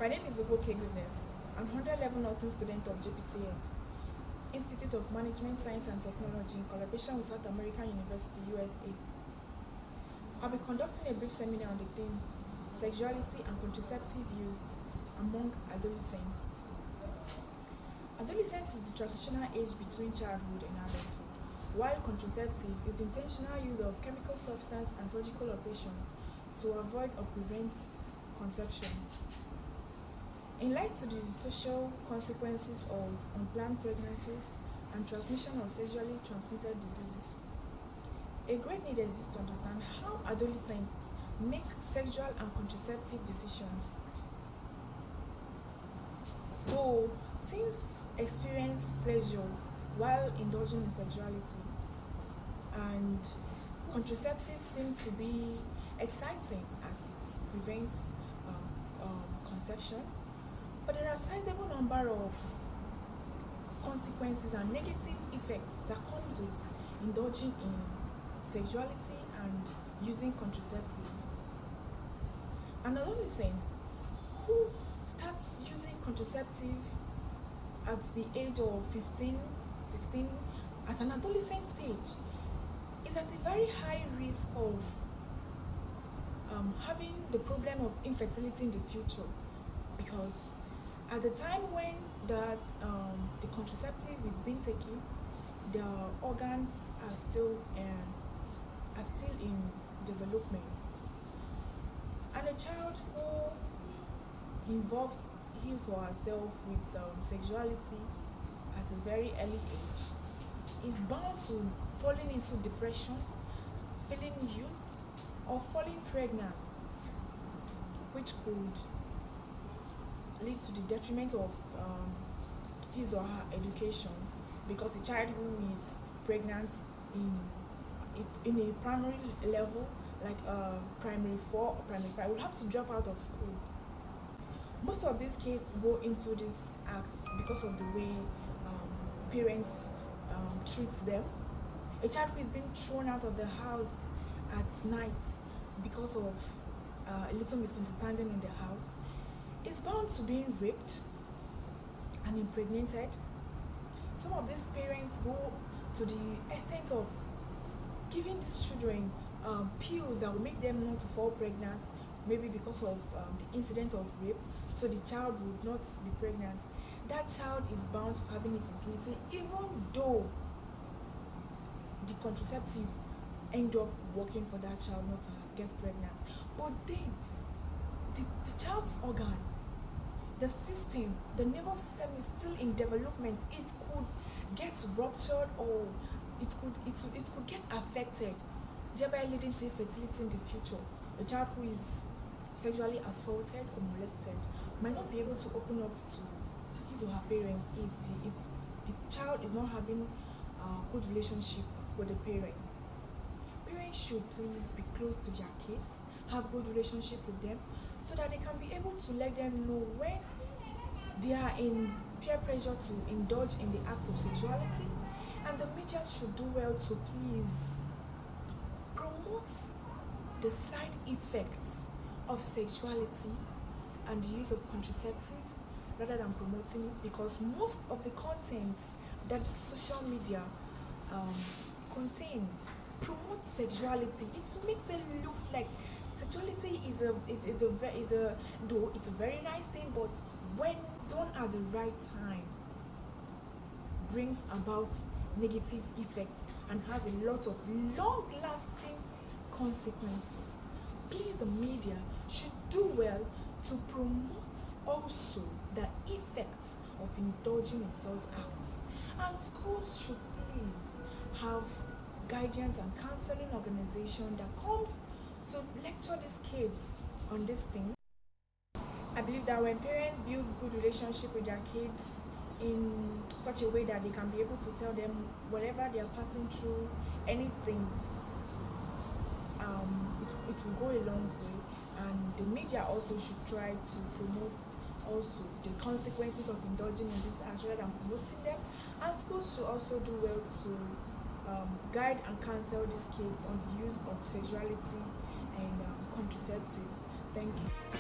My name is Ugo Goodness. I'm 100 level nursing student of JPTS, Institute of Management, Science and Technology in collaboration with South American University, USA. I'll be conducting a brief seminar on the theme Sexuality and Contraceptive Use among Adolescents. Adolescence is the transitional age between childhood and adulthood, while contraceptive is the intentional use of chemical substance and surgical operations to avoid or prevent conception. In light to the social consequences of unplanned pregnancies and transmission of sexually transmitted diseases, a great need exists to understand how adolescents make sexual and contraceptive decisions. Though teens experience pleasure while indulging in sexuality, and contraceptives seem to be exciting as it prevents conception, but there are a sizable number of consequences and negative effects that comes with indulging in sexuality and using contraceptive. An adolescent who starts using contraceptive at the age of 15, 16, at an adolescent stage, is at a very high risk of having the problem of infertility in the future, because at the time when the contraceptive is being taken, the organs are still in development, and a child who involves his or herself with sexuality at a very early age is bound to falling into depression, feeling used, or falling pregnant, which could lead to the detriment of his or her education, because a child who is pregnant in a primary level, like primary 4 or primary 5, will have to drop out of school. Most of these kids go into these acts because of the way parents treat them. A child who is being thrown out of the house at night because of a little misunderstanding in the house is bound to being raped and impregnated. Some of these parents go to the extent of giving these children pills that will make them not to fall pregnant, maybe because of the incident of rape, so the child would not be pregnant. That child is bound to having infertility, even though the contraceptive end up working for that child not to get pregnant. But then the child's organ, the system, the nervous system is still in development. It could get ruptured, or it could get affected, thereby leading to infertility in the future. A child who is sexually assaulted or molested might not be able to open up to his or her parents if the child is not having a good relationship with the parents. Parents should please be close to their kids, have good relationship with them, so that they can be able to let them know when they are in peer pressure to indulge in the act of sexuality. And the media should do well to please promote the side effects of sexuality and the use of contraceptives rather than promoting it, because most of the contents that social media contains promotes sexuality. It makes it look like sexuality is a though it's a very nice thing, but when done at the right time, brings about negative effects and has a lot of long-lasting consequences. Please, the media should do well to promote also the effects of indulging in such acts, and schools should please have guidance and counseling organization that comes to lecture these kids on this thing. I believe that when parents build good relationship with their kids in such a way that they can be able to tell them whatever they are passing through, anything, it will go a long way. And the media also should try to promote also the consequences of indulging in this act rather than promoting them. And schools should also do well to guide and counsel these kids on the use of sexuality and contraceptives. Thank you.